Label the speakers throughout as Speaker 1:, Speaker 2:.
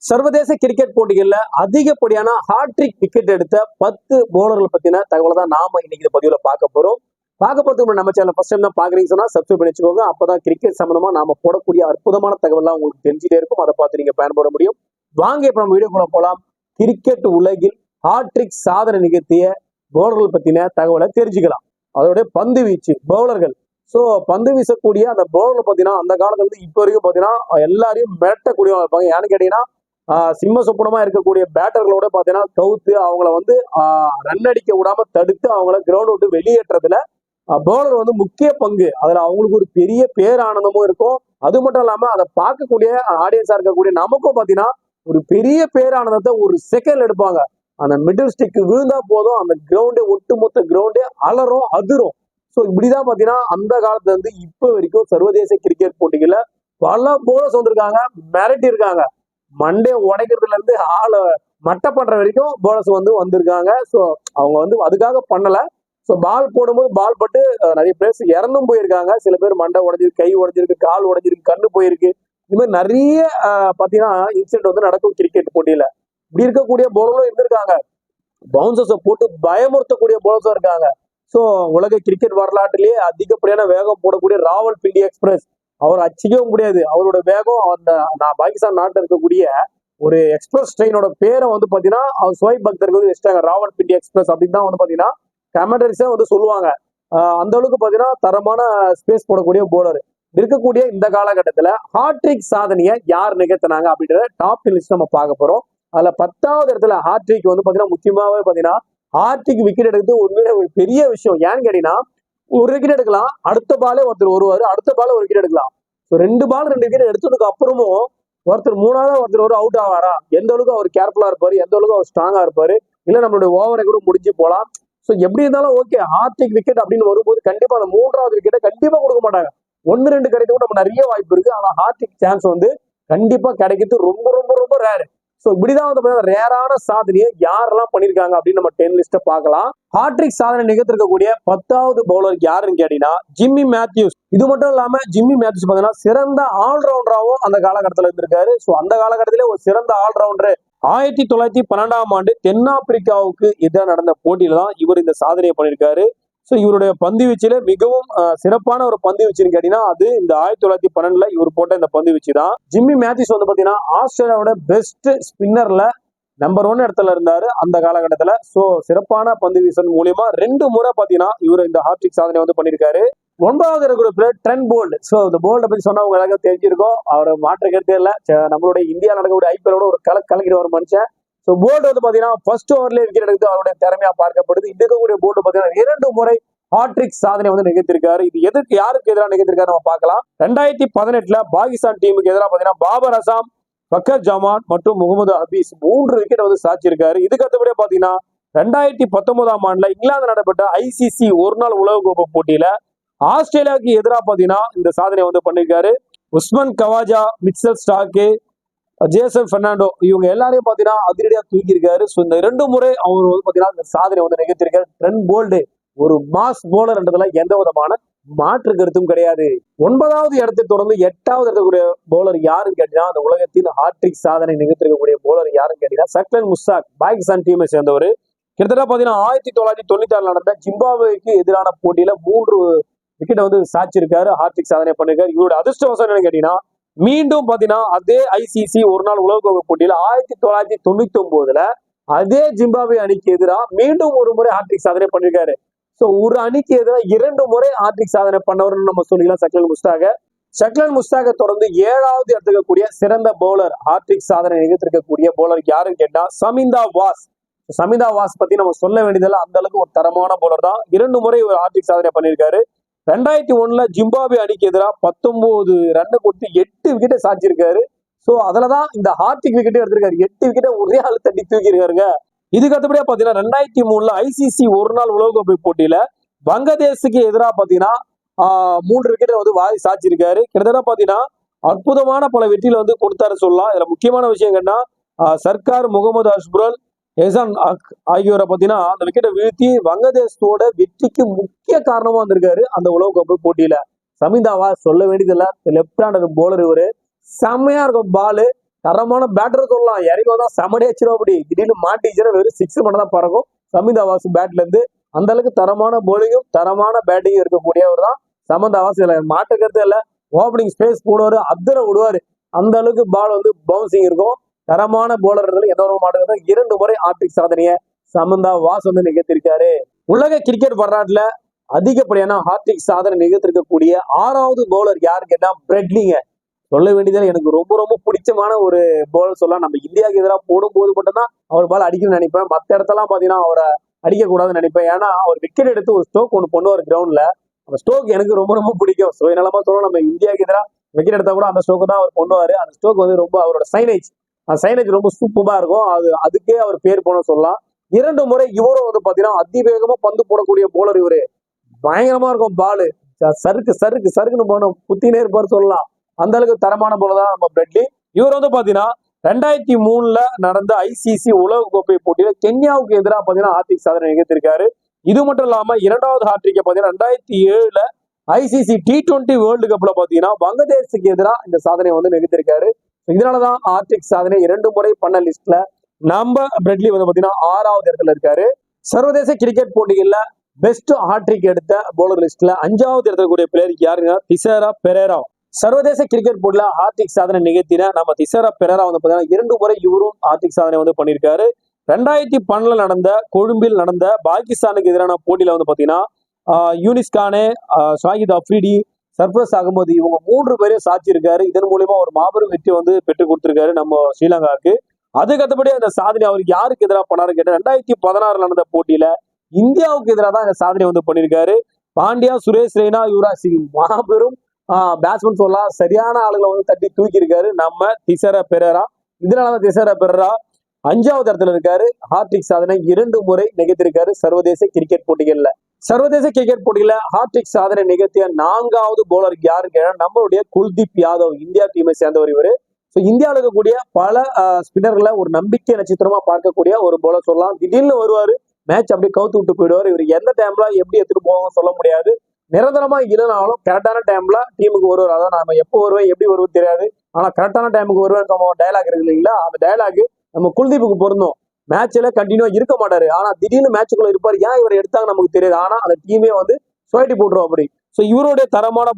Speaker 1: சர்வதேச கிரிக்கெட் போட்டிகள்ல அதிகப்படியான hat trick wicket எடுத்த 10 போலர்கள் பத்தின தகவலை தான் நாம இன்னைக்கு இந்த பதிவுல பார்க்க போறோம். பார்க்க போறதுக்கு நம்ம சேனல் ஃபர்ஸ்ட் டைம் தான் பாக்குறீங்க சொன்னா சப்ஸ்கிரைப் பண்ணி வச்சுக்கோங்க. அப்பதான் கிரிக்கெட் சம்பந்தமா நாம போடக்கூடிய அற்புதமான தகவல்லாம் உங்களுக்கு தெரிஞ்சுட்டே இருக்கும். அதை பார்த்து நீங்க பயன்பட முடியும். வாங்க இப்ப நம்ம வீடியோக்குள்ள போலாம். கிரிக்கெட் உலகில் ஹாட்ரிக் சாதனை நிகழ்த்திய போலர்கள் பத்தின தகவலை தெரிஞ்சுக்கலாம். அதோட பந்து வீச்சு பவுலர்கள். சோ பந்து வீசக்கூடிய அந்த பவுலர் பாத்தீங்கன்னா அந்த காலத்துல இருந்து இப்ப வரைக்கும் பாத்தீங்கன்னா எல்லாரையும் மிரட்டக்கூடியவங்க இருப்பாங்க. ஏன்னு கேட்டீங்கன்னா சிம்ம சொப்பனமா இருக்கக்கூடிய பேட்டர்களோட பாத்தீங்கன்னா கவுத்து அவங்கள வந்து ரன் அடிக்க விடாம தடுத்து அவங்கள கிரவுண்ட் விட்டு வெளியேற்றதுல பவுலர் வந்து முக்கிய பங்கு. அதுல அவங்களுக்கு ஒரு பெரிய பேரானந்தமும் இருக்கும். அது மட்டும் இல்லாம அதை பார்க்கக்கூடிய ஆடியன்ஸா இருக்கக்கூடிய நமக்கும் பாத்தீங்கன்னா ஒரு பெரிய பேரானந்தத்தை ஒரு செகண்ட் எடுப்பாங்க. அந்த மிடில் ஸ்டிக் விழுந்தா போதும் அந்த கிரவுண்டே ஒட்டுமொத்த கிரவுண்டே அலறும் அதிரும். ஸோ இப்படிதான் பாத்தீங்கன்னா அந்த காலத்துல இருந்து இப்ப வரைக்கும் சர்வதேச கிரிக்கெட் போட்டிகள்ல பல போலர்ஸ் வந்திருக்காங்க, மிரட்டி இருக்காங்க. மண்டே உடைக்கிறதுல இருந்து ஆளை மட்டை பண்ற வரைக்கும் போலர்ஸ் வந்து வந்திருக்காங்க. ஸோ அவங்க வந்து அதுக்காக பண்ணல. ஸோ பால் போடும்போது பால் பட்டு நிறைய பேர் இறந்தும் போயிருக்காங்க. சில பேர் மண்டை உடைஞ்சிருக்கு, கை உடைஞ்சிருக்கு, கால் உடைஞ்சிருக்கு, கண்ணு போயிருக்கு. இது மாதிரி நிறைய பாத்தீங்கன்னா இன்சிடென்ட் வந்து நடக்கும் கிரிக்கெட் போட்டியில. இப்படி இருக்கக்கூடிய போலரும் இருந்திருக்காங்க. பவுன்சர்ஸை போட்டு பயமுறுத்தக்கூடிய போலர்ஸும் இருக்காங்க. ஸோ உலக கிரிக்கெட் வரலாற்றிலேயே அதிகப்படியான வேகம் போடக்கூடிய ராவல்பிண்டி எக்ஸ்பிரஸ் அவர் அச்சிக்கவும் முடியாது. அவரோட வேகம் அந்த பாகிஸ்தான் நாட்டில் இருக்கக்கூடிய ஒரு எக்ஸ்பிரஸ் ட்ரெயினோட பேரை வந்து பாத்தீங்கன்னா அவர் ஸ்வைப் பக்தருக்கு வந்து வச்சுட்டாங்க, ராவல்பிண்டி எக்ஸ்பிரஸ் அப்படின்னு தான் வந்து பாத்தீங்கன்னா கமெண்டரிஸே வந்து சொல்லுவாங்க. அந்த அளவுக்கு பாத்தீங்கன்னா தரமான ஸ்பேஸ் போடக்கூடிய போலர் இருக்கக்கூடிய இந்த காலகட்டத்துல ஹாட்ரிக் சாதனையை யார் நிகழ்த்தினாங்க அப்படின்றத டாப் லிஸ்ட் நம்ம பார்க்க போறோம். அதுல 10வது இடத்துல ஹாட்ரிக் வந்து பாத்தீங்கன்னா முக்கியமாவே பாத்தீங்கன்னா ஹாட்ரிக் விக்கெட் எடுக்கிறது உண்மையிலே ஒரு பெரிய விஷயம். ஏன்னு கேட்டீங்கன்னா ஒரு விக்கெட் எடுக்கலாம், அடுத்த பாலே ஒருத்தர் வருவாரு, அடுத்த பால ஒரு விக்கெட் எடுக்கலாம். ஸோ 2 பால் 2 விக்கெட் எடுத்ததுக்கு அப்புறமும் ஒருத்தர் 3வது ஒருத்தர் ஒரு அவுட் ஆவாரா? எந்த அளவுக்கு அவர் கேர்ஃபுல்லா இருப்பாரு, எந்த அளவுக்கு அவர் ஸ்ட்ராங்கா இருப்பாரு, இல்ல நம்மளுடைய ஓவரை கூட முடிஞ்சு போலாம். ஸோ எப்படி இருந்தாலும் ஓகே, ஹாட்ரிக் விக்கெட் அப்படின்னு வரும்போது கண்டிப்பா அந்த 3வது விக்கெட்டை கண்டிப்பா கொடுக்க மாட்டாங்க. 1-2 கிடைக்கவும் நம்ம நிறைய வாய்ப்பு இருக்கு. ஆனா ஹாட்ரிக் சான்ஸ் வந்து கண்டிப்பா கிடைக்கிறது ரொம்ப ரொம்ப ரொம்ப ரேர். சோ இப்படிதான் வந்து ரேரான சாதனையை யாரெல்லாம் பண்ணிருக்காங்க அப்படின்னு நம்ம 10 லிஸ்ட பார்க்கலாம். ஹாட்ரிக் சாதனை நிகழ்த்திருக்கக்கூடிய 10வது பவுலர் யாருன்னு கேட்டீங்கன்னா ஜிம்மி மேத்யூஸ். இது மட்டும் இல்லாம ஜிம்மி மேத்யூஸ் பாத்தீங்கன்னா சிறந்த ஆல்ரவுண்டராகவும் அந்த காலகட்டத்தில் இருந்திருக்காரு. சோ அந்த காலகட்டத்திலே ஒரு சிறந்த ஆல்ரவுண்டர். 1912ஆம் ஆண்டு தென்னாப்பிரிக்காவுக்கு எதிராக நடந்த போட்டியில தான் இவர் இந்த சாதனையை பண்ணியிருக்காரு. ஸோ இவருடைய பந்து வீச்சில மிகவும் சிறப்பான ஒரு பந்து வீச்சுன்னு கேட்டீங்கன்னா அது இந்த 1912 இவர் போட்ட இந்த பந்து வீச்சு தான். ஜிம்மி மேத்யூஸ் வந்து பாத்தீங்கன்னா ஆஸ்திரேலியாவோட பெஸ்ட் ஸ்பின்னர்ல நம்பர் 1 இடத்துல இருந்தாரு அந்த காலகட்டத்துல. சோ சிறப்பான பந்து வீசல் மூலியமா 2 முறை பாத்தீங்கன்னா இவர் இந்த ஹாட்ரிக் சாதனை வந்து பண்ணிருக்காரு. 9வது இருக்கிற ட்ரெண்ட் போல்ட். சோ இந்த போல்ட பத்தி சொன்னா உங்க எல்லாருக்கும் தெரிஞ்சிருக்கும். அவர் மாற்று கருத்தே இல்ல, நம்மளுடைய இந்தியா நடக்கக்கூடிய ஐபிஎலோட ஒரு கலக்கிற ஒரு மனுஷன். ஸோ போல்ட் வந்து பாத்தீங்கன்னா ஃபர்ஸ்ட் ஓவர்லேயே விக்கெட் எடுத்து அவருடைய திறமையா பார்க்கப்படுது. இது இருக்கக்கூடிய போல்ட் பாத்தீங்கன்னா 2 முறை ஹாட்ரிக் சாதனை வந்து நிகழ்த்திருக்காரு. இது யாருக்கு எதிராக நிகழ்த்திருக்காரு நம்ம பார்க்கலாம். 2018 பாகிஸ்தான் டீமுக்கு எதிராக பாத்தீங்கன்னா பாபர் அசாம், ஃபக்கர் ஜமான் மற்றும் முகமது ஹபீஸ் 3 விக்கெட் வந்து சாச்சிருக்காரு. இதுக்கு அடுத்தபடியா பாத்தீங்கன்னா 2019ஆம் ஆண்டுல இங்கிலாந்து நடைபெற்ற ஐசிசி ஒரு நாள் உலகக்கோப்பை போட்டியில ஆஸ்திரேலியாவுக்கு எதிராக பாத்தீங்கன்னா இந்த சாதனை வந்து பண்ணிருக்காரு. உஸ்மன் Khawaja, Mitchell Stark, Jason Fernando இவங்க எல்லாரையும் பாத்தீங்கன்னா அதிரடியா தூக்கியிருக்காரு. ஸோ இந்த 2 முறை அவர் வந்து பாத்தீங்கன்னா இந்த சாதனை வந்து நிகழ்த்திருக்காரு. ட்ரெண்ட் போல்ட் ஒரு மாஸ் போலர்ன்றதுல எந்த விதமான மாற்று கருத்தும் கிடையாது. 9வது இடத்தை தொடர்ந்து 8வது இடத்துக்கூடிய போலர் யாருன்னு கேட்டீங்கன்னா அந்த உலகத்தின் ஹாட்ரிக் சாதனை நிகழ்த்திருக்கக்கூடிய போலர் யாருன்னு கேட்டீங்கன்னா சக்லன் முஸ்தாக், பாகிஸ்தான் டீமை சேர்ந்தவர். கிட்டத்தட்ட பாத்தீங்கன்னா 1996 நடந்த ஜிம்பாப்வேக்கு எதிரான போட்டியில 3 விக்கெட் வந்து சாச்சிருக்காரு, ஹாட்ரிக் சாதனை பண்ணிருக்காரு. இவருடைய அதிர்ஷ்டவசம் என்னன்னு கேட்டீங்கன்னா மீண்டும் பாத்தீங்கன்னா அதே ஐசிசி ஒரு நாள் உலகக்கோப்பை போட்டியில 1999 அதே ஜிம்பாப்வே அணிக்கு எதிராக மீண்டும் ஒரு முறை ஹாட்ரிக் சாதனை பண்ணிருக்காரு. சோ ஒரு அணிக்கு எதிராக 2 முறை ஹாட்ரிக் சாதனை பண்ணவர்னு நம்ம சொல்லிக்கலாம் சக்லன் முஸ்தாக. சக்லன் முஸ்தாக தொடர்ந்து 7வது இடத்துக்கு கூடிய சிறந்த பவுலர் ஹாட்ரிக் சாதனை நிகழ்த்திருக்கக்கூடிய பவுலர் யாருன்னு கேட்டா சமிந்தா வாஸ். சமிந்தா வாஸ் பத்தி நம்ம சொல்ல வேண்டியதில்லை, அந்த அளவுக்கு ஒரு தரமான பவுலர் தான். 2 முறை ஒரு ஹாட்ரிக் சாதனை பண்ணியிருக்காரு. 2001 ஜிம்பாப்வே அணிக்கு எதிராக 19 ரன் கொடுத்து 8 விக்கெட்டை சாச்சிருக்காரு. சோ அதுலதான் இந்த ஹாட்ரிக் விக்கெட்டே எடுத்திருக்காரு. 8 விக்கெட்டை ஒரே ஆள் தட்டி தூக்கி இருக்காருங்க. இதுக்கு அடுத்தபடியா பாத்தீங்கன்னா 2003 ஐசிசி ஒரு நாள் உலகக்கோப்பை போட்டியில பங்களாதேஷுக்கு எதிராக பாத்தீங்கன்னா 3 விக்கெட்டை வந்து வாரி சாச்சிருக்காரு. கிட்டத்தட்ட பாத்தீங்கன்னா அற்புதமான பல வெற்றியில வந்து கொடுத்தாரு சொல்லலாம். இதுல முக்கியமான விஷயம் என்னன்னா சர்க்கார், முகமது அஷ்புரல், எசான் ஆகியோரை பாத்தீங்கன்னா அந்த விக்கெட்டை வீழ்த்தி வங்கதேசத்தோட வெற்றிக்கு முக்கிய காரணமா வந்திருக்காரு அந்த உலகக்கோப்பை போட்டியில. சமிந்தாவா சொல்ல வேண்டியதில்ல, லெப்ட் ஹேண்டர் போலர் இவரு. செம்மையா இருக்கும் பாலு. தரமான பேட்டர் சொல்லலாம். இறங்கி வந்தா செமடி வச்சிடும். அப்படி திடீர்னு மாட்டிச்சுன்னா வெறும் 6 மட்டும் தான் பறக்கும் சமிந்தா வாசு பேட்ல இருந்து. அந்த அளவுக்கு தரமான போலிங்கும் தரமான பேட்டிங்கும் இருக்கக்கூடியவர் தான் சமந்தா வாசு. இதுல மாட்டுக்கிறது இல்ல. ஓப்பனிங் ஸ்பேஸ் போடுவாரு, அதிர விடுவாரு. அந்த அளவுக்கு பால் வந்து பவுன்சிங் இருக்கும். தரமான போலர் எந்த ஒரு மாட்டுக்கிறது. 2 முறை ஹாட்ரிக் சாதனையை சமந்தா வாசு வந்து நிகழ்த்திருக்காரு. உலக கிரிக்கெட் வரலாற்றுல அதிகப்படியான ஹாட்ரிக் சாதனை நிகழ்த்திருக்கக்கூடிய 6வது பவுலர் யாருன்னு கேட்டா பிரெட்லிங்க. சொல்ல வேண்டியதில் எனக்கு ரொம்ப ரொம்ப பிடிச்சமான ஒரு பவுலர் சொல்லலாம். நம்ம இந்தியாவுக்கு எதிராக போடும்போது மட்டும்தான் அவர் பால் அடிக்கணும்னு நினைப்பேன். மற்ற இடத்தெல்லாம் பாத்தீங்கன்னா அவரை அடிக்கக்கூடாதுன்னு நினைப்பேன். ஏன்னா அவர் விக்கெட் எடுத்து ஒரு ஸ்டோக் ஒன்று பண்ணுவார் கிரவுண்ட்ல. அந்த ஸ்டோக் எனக்கு ரொம்ப ரொம்ப பிடிக்கும். சுயநலமா சொல்லணும், நம்ம இந்தியாவுக்கு எதிராக விக்கெட் எடுத்தா கூட அந்த ஸ்டோக்கு தான் அவர் பண்ணுவாரு. அந்த ஸ்டோக் வந்து ரொம்ப அவரோட சைனேஜ், அந்த சைனேஜ் ரொம்ப சூப்பரா இருக்கும். அதுக்கே அவர் பேர் போன சொல்லலாம். 2 முறை இவரும் வந்து பாத்தீங்கன்னா அதிவேகமா பந்து போடக்கூடிய போலர் இவரு. பயங்கரமா இருக்கும் பாலு. சருக்கு சருக்கு சருக்குன்னு போனோம் குத்தினே இருப்பாரு சொல்லலாம். அந்த அளவுக்கு தரமான போல தான் நம்ம பிரெட்லி. இவர் வந்து பாத்தீங்கன்னா 2003 நடந்த ICC உலக கோப்பை போட்டியில கென்யாவுக்கு எதிராக பாத்தீங்கன்னா ஹாட்ரிக் சாதனை நிகழ்த்திருக்காரு. இது மட்டும் இல்லாம 2வது ஹாட்ரிக்கை பாத்தீங்கன்னா 2007 ICC T20 வேர்ல்டு கப்ல பாத்தீங்கன்னா வங்கதேசத்துக்கு எதிராக இந்த சாதனையை வந்து நிகழ்த்திருக்காரு. இதனாலதான் ஹாட்ரிக் சாதனை 2 முறை பண்ண லிஸ்ட்ல நம்ம பிரெட்லி வந்து பாத்தீங்கன்னா 6வது இடத்துல இருக்காரு. சர்வதேச கிரிக்கெட் போட்டிகள்ல பெஸ்ட் ஹாட்ரிக் எடுத்த பவுலர் லிஸ்ட்ல 5வது இடத்துல கூடிய பிளேயர் யாருங்க? திசேரா பெரேரா. சர்வதேச கிரிக்கெட் போட்டியில ஹாட்ரிக் சாதனை நிகழ்த்தின நம்ம திசேரா பெரேரா வந்து பாத்தீங்கன்னா 2 முறை இவரும் ஹாட்ரிக் சாதனை வந்து பண்ணியிருக்காரு. 2012 நடந்த கொழும்பில் நடந்த பாகிஸ்தானுக்கு எதிரான போட்டியில வந்து பாத்தீங்கன்னா யூனிஸ் கானே, ஷாஹித் அப்ரிடி, சர்ஃபரஸ் அகமது இவங்க 3 பேரையும் சாட்சியிருக்காரு. இதன் மூலியமா ஒரு மாபெரும் வெற்றி வந்து பெற்றுக் கொடுத்திருக்காரு நம்ம ஸ்ரீலங்காவுக்கு. அதுக்கடுத்தபடி அந்த சாதனை அவர் யாருக்கு எதிராக பண்ணாரு கேட்ட 2016 நடந்த போட்டியில இந்தியாவுக்கு எதிராக தான் இந்த சாதனை வந்து பண்ணியிருக்காரு. பாண்டியா, சுரேஷ் ரெய்னா, யுவராஜ் சிங் மாபெரும் பேட்ஸ்மேன் சொல்லலாம். சரியான ஆளுகளை வந்து தட்டி தூக்கி இருக்காரு நம்ம திசேரா பெரேரா. இதனாலதான் திசேரா பெரேரா 5வது இடத்துல இருக்காரு. ஹாட்ரிக் சாதனை 2 முறை நிகழ்த்திருக்காரு சர்வதேச கிரிக்கெட் போட்டிகள்ல. சர்வதேச கிரிக்கெட் போட்டியில ஹாட்ரிக் சாதனை நிகழ்த்திய 4வது பவுலர் யாருன்னு நம்மளுடைய குல்தீப் யாதவ். இந்தியா டீமை சேர்ந்தவர் இவரு. இந்தியாவில் இருக்கக்கூடிய பல ஸ்பின்னர்களை ஒரு நம்பிக்கை நட்சத்திரமா பார்க்கக்கூடிய ஒரு பவுலர் சொல்லலாம். திடீர்னு வருவாரு, மேட்ச் அப்படியே கவுத்து விட்டு போயிடுவார். இவர் எந்த டைம்ல எப்படி எடுத்துட்டு போவோம் சொல்ல முடியாது. நிரந்தரமா இல்லைனாலும் கரெக்டான டைம்ல டீமுக்கு வருவார். அதான் நம்ம எப்போ வருவேன் எப்படி வருவோம் தெரியாது, ஆனா கரெக்டான டைமுக்கு வருவேன் நம்ம டைலாக் இருக்கு இல்லைங்களா, அந்த டைலாக் நம்ம குல்தீப்புக்கு பொருந்தும். மேட்ச்ல கண்டினியூவா இருக்க மாட்டாரு, ஆனா திடீர்னு மேட்சுக்குள்ள இருப்பாரு. ஏன் இவர் எடுத்தாங்க நமக்கு தெரியாது, ஆனா அந்த டீமே வந்து சுவைட்டி போட்டுரும் அப்படி. இவருடைய தரமான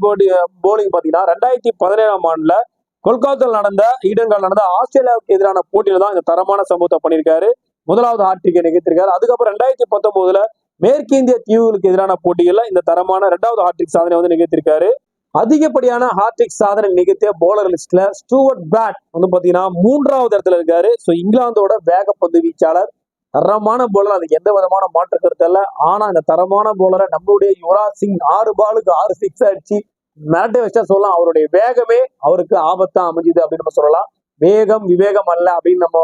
Speaker 1: போலிங் பாத்தீங்கன்னா 2017 ஆண்டுல கொல்கத்தாவில் நடந்த ஈடன்கால் நடந்த ஆஸ்திரேலியாவுக்கு எதிரான போட்டியில தான் இந்த தரமான சம்பவத்தை பண்ணியிருக்காரு. 1வது ஹாட்ரிக்கை நிகழ்த்திருக்காரு. அதுக்கப்புறம் 2019 மேற்கு இந்திய தீவுகளுக்கு எதிரான போட்டிகள்ல இந்த தரமான 2வது ஹாட்ரிக் சாதனை வந்து நிகழ்த்திருக்காரு. அதிகப்படியான ஹாட்ரிக் சாதனை நிகழ்த்திய பவுலர் லிஸ்ட்ல ஸ்டூவர்ட் பிராட் வந்து பாத்தீங்கன்னா 3வது இடத்துல இருக்காரு. இங்கிலாந்தோட வேகப்பந்து வீச்சாளர், தரமான பவுலர், அதுக்கு எந்த விதமான மாற்று கருத்து இல்ல. ஆனா இந்த தரமான பவுலரை நம்மளுடைய யுவராஜ் சிங் 6 பாலுக்கு 6 6 அடிச்சு மிரட்டை வச்சா சொல்லலாம். அவருடைய வேகமே அவருக்கு ஆபத்தா அமைஞ்சுது அப்படின்னு நம்ம சொல்லலாம். வேகம் விவேகம் அல்ல அப்படின்னு நம்ம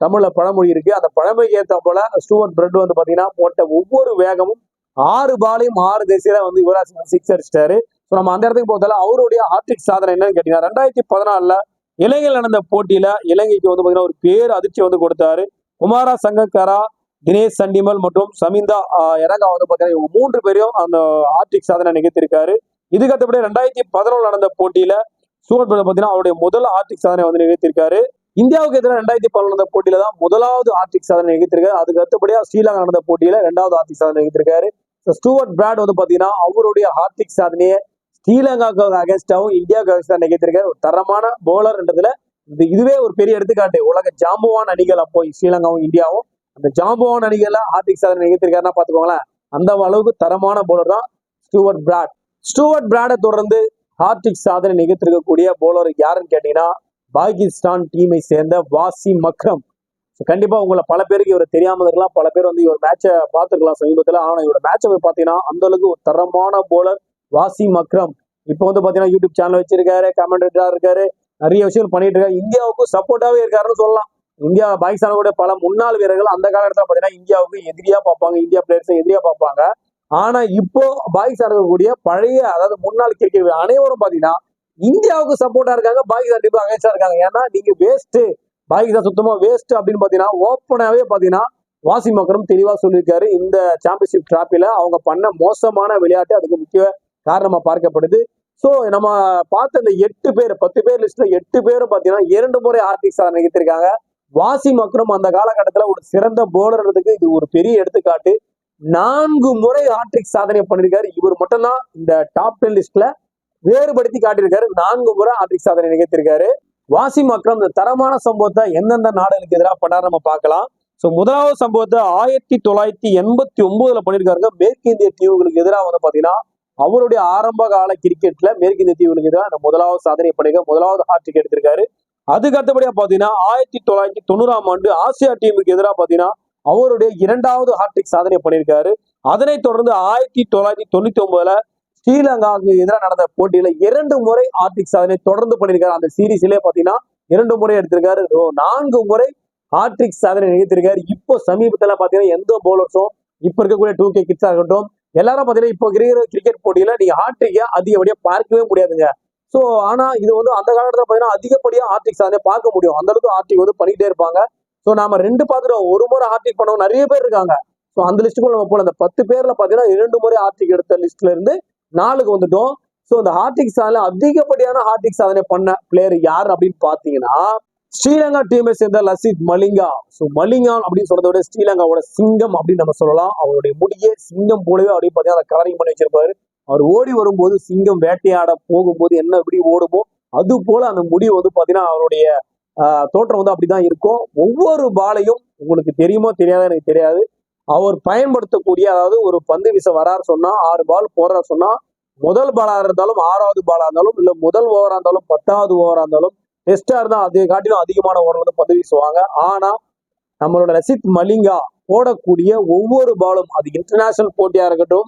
Speaker 1: தமிழ்ல பழமொழி இருக்கு. அந்த பழமொழிக்கு ஏற்ற போல ஸ்டூவர்ட் பிரெட் வந்து பாத்தீங்கன்னா போட்ட ஒவ்வொரு வேகமும் 6 பாலையும் 6 திசையில வந்து யுவராஜ் சிங் 6 அடிச்சிட்டாரு. நம்ம அந்த இடத்துக்கு போதால அவருடைய ஹாட்ரிக் சாதனை என்னன்னு கேட்டீங்கன்னா 2014 இலங்கையில் நடந்த போட்டியில இலங்கைக்கு வந்து பாத்தீங்கன்னா ஒரு பேர் அதிர்ச்சி வந்து கொடுத்தாரு. குமாரா சங்கக்காரா, தினேஷ் சண்டிமல் மற்றும் சமிந்தா எரங்கா வந்து பாத்தீங்கன்னா இவங்க 3 பேரையும் அந்த ஹாட்ரிக் சாதனை நிகழ்த்திருக்காரு. இதுக்கு அடுத்தபடி 2011 நடந்த போட்டியில ஸ்டூவர்ட் பிரெட் பாத்தீங்கன்னா அவருடைய முதல் ஹாட்ரிக் சாதனை வந்து நிகழ்த்திருக்காரு. இந்தியாவுக்கு எதிராக 2011 நடந்த போட்டியில தான் 1வது ஹாட்ரிக் சாதனை நிகழ்த்திருக்காரு. அதுக்கு அடுத்தபடியா ஸ்ரீலங்கா நடந்த போட்டியில 2வது ஹாட்ரிக் சாதனை நிகழ்த்திருக்காரு. ஸ்டூவர்ட் பிராட் வந்து பாத்தீங்கன்னா அவருடைய ஹாட்ரிக் சாதனையை ஸ்ரீலங்காவுக்கு அகேன்ஸ்டாவும் இந்தியாவுக்கு அகேன்ஸ்டா நிகழ்த்திருக்காரு. ஒரு தரமான பவுலர்ன்றதுல இதுவே ஒரு பெரிய எடுத்துக்காட்டு. உலக ஜாம்பவான் அணிகள் அப்போ ஸ்ரீலங்காவும் இந்தியாவும் அந்த ஜாம்பவான் அணிகள்ல ஹாட்ரிக் சாதனை நிகழ்த்திருக்காருன்னா பாத்துக்கோங்களேன். அந்த அளவுக்கு தரமான பவுலர் தான் ஸ்டூவர்ட் பிராட். ஸ்டூவர்ட் பிராடை தொடர்ந்து ஹாட்ரிக் சாதனை நிகழ்த்திருக்கக்கூடிய பவுலர் யாருன்னு கேட்டீங்கன்னா பாகிஸ்தான் டீமை சேர்ந்த வாசிம் அக்ரம். கண்டிப்பா உங்களை பல பேருக்கு இவர் தெரியாம இருக்கலாம், பல பேர் வந்து இவர் மேட்சை பார்த்துருக்கலாம் சமீபத்துல. ஆனா இவரோட மேட்சை போய் பாத்தீங்கன்னா அந்த அளவுக்கு ஒரு தரமான பவுலர் வாசிம் அக்ரம். இப்ப வந்து பாத்தீங்கன்னா யூடியூப் சேனல் வச்சிருக்காரு, கமெண்டேட்டரா இருக்காரு, நிறைய விஷயங்கள் பண்ணிட்டு இருக்காரு. இந்தியாவுக்கு சப்போர்ட்டாவே இருக்காருன்னு சொல்லலாம். இந்தியா பாகிஸ்தானுடைய பல முன்னாள் வீரர்கள் அந்த காலத்துல பாத்தீங்கன்னா இந்தியாவுக்கு எதிரியா பார்ப்பாங்க, இந்தியா பிளேயர்ஸை எதிரியா பார்ப்பாங்க. ஆனா இப்போ பாகிஸ்தான் இருக்கக்கூடிய பழைய அதாவது முன்னாள் கிரிக்கெட் அனைவரும் பாத்தீங்கன்னா இந்தியாவுக்கு சப்போர்ட்டா இருக்காங்க, பாகிஸ்தான் டீம் அகைன்ஸ்டா இருக்காங்க. ஏன்னா நீங்க வேஸ்ட், பாகிஸ்தான் சுத்தமா வேஸ்ட் அப்படின்னு பாத்தீங்கன்னா ஓப்பனாவே பாத்தீங்கன்னா வாசிம் அக்ரம் தெளிவா சொல்லியிருக்காரு. இந்த சாம்பியன்ஷிப் டிராபில அவங்க பண்ண மோசமான விளையாட்டு அதுக்கு முக்கிய காரணமா பார்க்கப்படுது. சோ நம்ம பார்த்த இந்த 8 பேர் 10 பேர் லிஸ்ட்ல 8 பேரும் பாத்தீங்கன்னா 2 முறை ஹார்ட்ரிக் சாதனை நிகழ்த்திருக்காங்க. வாசிம் அக்ரம் அந்த காலகட்டத்துல ஒரு சிறந்த போலர்ன்றதுக்கு இது ஒரு பெரிய எடுத்துக்காட்டு. 4 முறை ஹார்ட்ரிக் சாதனை பண்ணிருக்காரு. இவர் மட்டும்தான் இந்த டாப் 10 லிஸ்ட்ல வேறுபடுத்தி காட்டியிருக்காரு. 4 முறை ஹார்ட்ரிக் சாதனை நிகழ்த்திருக்காரு. வாசிம் அக்ரம் இந்த தரமான சம்பவத்தை எந்தெந்த நாடுகளுக்கு எதிராக பண்ணாரு நம்ம பார்க்கலாம். சோ முதலாவது சம்பவத்தை 1989 பண்ணிருக்காருங்க. மேற்கு இந்திய தீவுகளுக்கு எதிராக வந்து பாத்தீங்கன்னா அவருடைய ஆரம்ப கால கிரிக்கெட்ல மேற்கு இந்திய தீவுகளுக்கு எதிராக முதலாவது சாதனை பண்ணிருக்காரு. முதலாவது ஹார்ட்ரிக் எடுத்திருக்காரு. அதுக்கு அடுத்தபடியா பாத்தீங்கன்னா 1990 ஆசியா டீமுக்கு எதிராக பாத்தீங்கன்னா அவருடைய 2வது ஹார்ட்ரிக் சாதனை பண்ணியிருக்காரு. அதனைத் தொடர்ந்து 1999 ஸ்ரீலங்காவுக்கு எதிராக நடந்த போட்டியில 2 முறை ஹார்ட்ரிக் சாதனை தொடர்ந்து பண்ணியிருக்காரு. அந்த சீரீஸ்லயே பாத்தீங்கன்னா 2 முறை எடுத்திருக்காரு. 4 முறை ஹார்ட்ரிக் சாதனை நிகழ்த்திருக்காரு. இப்போ சமீபத்துல பாத்தீங்கன்னா எந்த பவுலர்ஸும் இப்ப இருக்கக்கூடிய 2K கிட்ஸா இருக்கட்டும் எல்லாரும் பாத்தீங்கன்னா இப்போ இருக்கிற கிரிக்கெட் போட்டியில நீங்க ஹார்ட்ரிக்கை அதிகப்படியா பார்க்கவே முடியாதுங்க. சோ ஆனா இது வந்து அந்த காலத்துல பாத்தீங்கன்னா அதிகப்படியா ஹார்ட்ரிக் சாதனை பார்க்க முடியும். அந்த அளவுக்கு ஹார்ட்ரிக் வந்து பண்ணிட்டே இருப்பாங்க. சோ நாம 2 பார்த்துட்டோம். 1 முறை ஹார்ட்ரிக் பண்ணவங்க நிறைய பேர் இருக்காங்க. சோ அந்த லிஸ்ட்டுக்குள்ள நம்ம போல அந்த 10 பேர்ல பாத்தீங்கன்னா 2 முறை ஹார்ட்ரிக் எடுத்த லிஸ்ட்ல இருந்து 4க்கு வந்துட்டோம். சோ இந்த ஹார்ட்ரிக் சாதனை அதிகப்படியான ஹார்ட்ரிக் சாதனை பண்ண பிளேயர் யார் அப்படின்னு பாத்தீங்கன்னா ஸ்ரீலங்கா டீமை சேர்ந்த லசித் மலிங்கா. சோ மலிங்கா அப்படின்னு சொல்றதை விட ஸ்ரீலங்காவோட சிங்கம் அப்படின்னு நம்ம சொல்லலாம். அவருடைய முடியே சிங்கம் போலவே அப்படின்னு பாத்தீங்கன்னா அதை கலரிங் பண்ணி வச்சிருப்பாரு. அவர் ஓடி வரும்போது சிங்கம் வேட்டையாட போகும்போது என்ன எப்படி ஓடுமோ அது போல அந்த முடி வந்து பாத்தீங்கன்னா அவருடைய தோற்றம் வந்து அப்படிதான் இருக்கும். ஒவ்வொரு பாலையும் உங்களுக்கு தெரியுமோ தெரியாத எனக்கு தெரியாது. அவர் பயன்படுத்தக்கூடிய அதாவது ஒரு பந்து வீச வராரு சொன்னா 6 பால் போடுற சொன்னா முதல் பாலா இருந்தாலும் 6வது பாலா இருந்தாலும் இல்ல முதல் ஓவரா இருந்தாலும் 10வது ஓவரா இருந்தாலும் டெஸ்டா இருந்தா அதை காட்டிலும் அதிகமான ஓவர் வந்து பந்து வீசுவாங்க. ஆனா நம்மளோட லசித் மலிங்கா போடக்கூடிய ஒவ்வொரு பாலும் அது இன்டர்நேஷனல் போட்டியா இருக்கட்டும்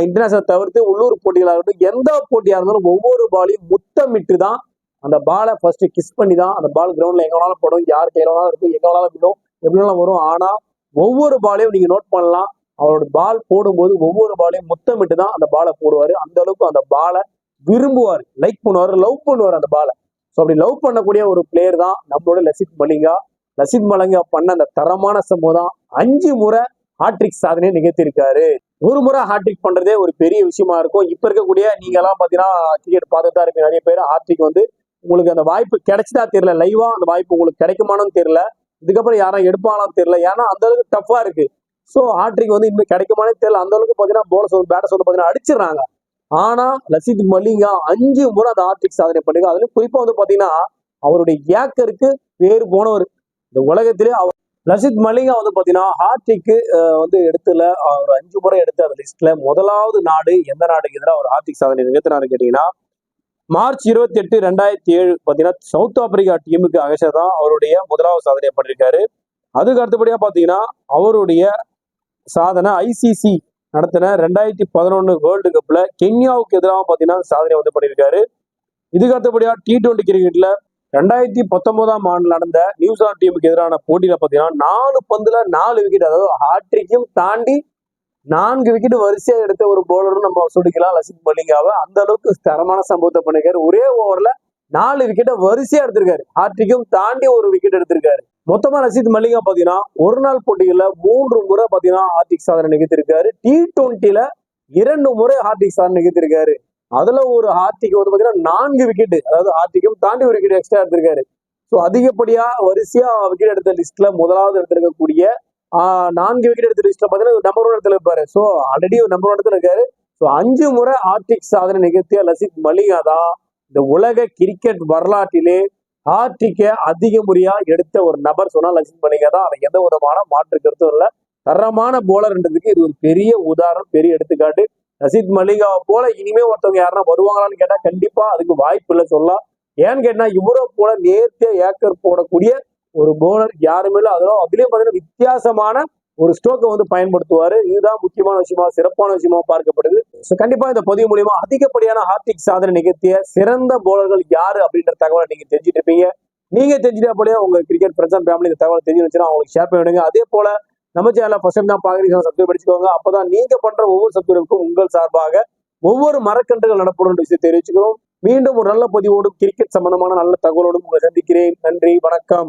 Speaker 1: இன்டர்நேஷனல் தவிர்த்து உள்ளூர் போட்டிகளா இருக்கட்டும் எந்த போட்டியா இருந்தாலும் ஒவ்வொரு பாலையும் முத்தமிட்டு தான் அந்த பாலை ஃபர்ஸ்ட் கிஸ் பண்ணி தான் அந்த பால் கிரவுண்ட்ல எங்க வேணாலும் போடும், யார் கையில வேணாலும் இருக்கும், எங்க வேணாலும் விடும், எப்படி வேணாலும் வரும். ஆனா ஒவ்வொரு பாலையும் நீங்க நோட் பண்ணலாம். அவரோட பால் போடும்போது ஒவ்வொரு பாலையும் முத்தமிட்டு தான் அந்த பாலை போடுவாரு. அந்த அளவுக்கு அந்த பாலை விரும்புவார், லைக் பண்ணுவார், லவ் பண்ணுவார் அந்த பாலை. ஸோ அப்படி லவ் பண்ணக்கூடிய ஒரு பிளேயர் தான் நம்மளோட லசித் மலிங்கா. லசித் மலிங்கா பண்ண அந்த தரமான சம்பவம் தான் 5 முறை ஹார்ட்ரிக் சாதனையை நிகழ்த்திருக்காரு. 1 முறை ஹார்ட்ரிக் பண்றதே ஒரு பெரிய விஷயமா இருக்கும். இப்ப இருக்கக்கூடிய நீங்க எல்லாம் பாத்தீங்கன்னா கிரிக்கெட் பார்த்துட்டு தான் இருப்பீங்க. நிறைய பேர் ஹார்ட்ரிக் வந்து உங்களுக்கு அந்த வாய்ப்பு கிடைச்சதா தெரியல, லைவா அந்த வாய்ப்பு உங்களுக்கு கிடைக்குமானு தெரியல, இதுக்கப்புறம் யாரும் எடுப்பாங்களான்னு தெரியல. ஏன்னா அந்த அளவுக்கு டஃபா இருக்கு. ஸோ ஹார்ட்ரிக் வந்து இன்னும் கிடைக்குமானே தெரியல. அந்த அளவுக்கு பாத்தீங்கன்னா போலர்ஸ் வந்து பேட்டர்ஸ் வந்து பாத்தீங்கன்னா அடிச்சிடறாங்க. ஆனா லசித் மலிங்கா 5 முறை அந்த ஹார்ட்ரிக் சாதனை பண்ணிருக்காரு. அதுலயும் குறிப்பா வந்து பாத்தீங்கன்னா அவருடைய ஏக்கருக்கு பேர் போனவர் இந்த உலகத்திலே. லசித் மலிங்கா வந்து பாத்தீங்கன்னா ஹார்ட்ரிக்கு வந்து எடுத்துல ஒரு 5 முறை எடுத்த அந்த லிஸ்ட்ல முதலாவது நாடு எந்த நாடுக்கு எதிராக ஒரு ஹார்ட்ரிக் சாதனை நிகழ்த்தினாரு கேட்டீங்கன்னா மார்ச் 28, 2007 பாத்தீங்கன்னா சவுத் ஆப்பிரிக்கா டீமுக்கு அகேன்ஸ்டா தான் அவருடைய முதலாவது சாதனையை பண்ணிருக்காரு. அதுக்கு அடுத்தபடியா பாத்தீங்கன்னா அவருடைய சாதனை ICC நடத்தின 2011 வேர்ல்டு கப்ல கென்யாவுக்கு எதிராக பாத்தீங்கன்னா சாதனை வந்து பண்ணியிருக்காரு. இதுக்கு அடுத்தபடியா T20 கிரிக்கெட்ல 2019 ஆண்டு நடந்த நியூசிலாந்து டீமுக்கு எதிரான போட்டியில பாத்தீங்கன்னா 4 பந்துல 4 விக்கெட், அதாவது ஹார்ட்ரிக்கையும் தாண்டி 4 விக்கெட் வரிசையா எடுத்த ஒரு பவுலரும் நம்ம சொல்லிக்கலாம் லசித் மலிங்காவை. அந்த அளவுக்கு தரமான சம்பவத்தை பண்ணிருக்காரு. ஒரே ஓவர்ல 4 விக்கெட்டை வரிசையா எடுத்திருக்காரு. ஹார்ட்ரிக்கும் தாண்டி ஒரு விக்கெட் எடுத்திருக்காரு. மொத்தமா லசித் மலிங்கா பாத்தீங்கன்னா ஒரு நாள் போட்டிகள்ல 3 முறை பாத்தீங்கன்னா ஹார்ட்ரிக் சாதனை நிகழ்த்திருக்காரு. T20ல 2 முறை ஹார்ட்ரிக் சாதனை நிகழ்த்திருக்காரு. அதுல ஒரு ஹார்ட்ரிக் வந்து பாத்தீங்கன்னா 4 விக்கெட், அதாவது ஹார்ட்ரிக்கும் தாண்டி ஒரு விக்கெட் எக்ஸ்ட்ரா எடுத்திருக்காரு. ஸோ அதிகப்படியா வரிசையா விக்கெட் எடுத்த லிஸ்ட்ல முதலாவது எடுத்திருக்கக்கூடிய 4 விக்கெட் எடுத்த லிஸ்ட்ல பாத்தீங்கன்னா நம்பர் 1 இடத்துல இருப்பாரு. ஸோ ஆல்ரெடி நம்பர் 1 இடத்துல இருக்காரு. ஸோ 5 முறை ஹார்ட்ரிக் சாதனை நிகழ்த்திய லசித் மலிங்கா தான் இந்த உலக கிரிக்கெட் வரலாற்றிலே ஹார்ட்ரிக்கை அதிக முறையா எடுத்த ஒரு நபர் சொன்னா லசித் மலிங்கா தான். அதை எந்த விதமான மாற்று கருத்தும் இல்லை. தரமான போலர்ன்றதுக்கு இது ஒரு பெரிய உதாரணம், பெரிய எடுத்துக்காட்டு. லசித் மலிங்காவை போல இனிமே ஒருத்தவங்க யாருன்னா வருவாங்களான்னு கேட்டா கண்டிப்பா அதுக்கு வாய்ப்பு இல்லை சொல்லலாம். ஏன்னு கேட்டா இவரை போல நேர்த்தியா ஏக்கர் போடக்கூடிய ஒரு போலர் யாருமே இல்லை. அதுலயும் பாத்தீங்கன்னா வித்தியாசமான ஒரு ஸ்ட்ரோக்கை வந்து பயன்படுத்துவாரு. இதுதான் முக்கியமான விஷயமா சிறப்பான விஷயமா பார்க்கப்படுது. கண்டிப்பா இந்த பதிவு மூலியமா அதிகப்படியான ஹார்ட்ரிக் சாதனை நிகழ்த்திய சிறந்த போலர்கள் யாரு அப்படின்ற தகவலை நீங்க தெரிஞ்சுட்டு இருப்பீங்க. நீங்க தெரிஞ்சுட்டா போலயே உங்க கிரிக்கெட் ஃப்ரெண்ட்ஸ் அண்ட் ஃபேமிலி இந்த தகவலை தெரிஞ்சுச்சுன்னா அவங்களுக்கு ஷேர் பண்ணிவிடுங்க. அதே போல நம்ம சேனல ஃபர்ஸ்ட் டைம் தான் பாக்குறீங்க, சப்ஸ்கிரைப் பண்ணிக்கோங்க. அப்பதான் நீங்க பண்ற ஒவ்வொரு சப்ஸ்கிரைபுக்கும் உங்கள் சார்பாக ஒவ்வொரு மரக்கன்றுகள் நடப்படும் விஷயத்தை தெரிவிச்சுக்கிறோம். மீண்டும் ஒரு நல்ல பதிவோடும் கிரிக்கெட் சம்பந்தமான நல்ல தகவலோடும் உங்களை சந்திக்கிறேன். நன்றி, வணக்கம்.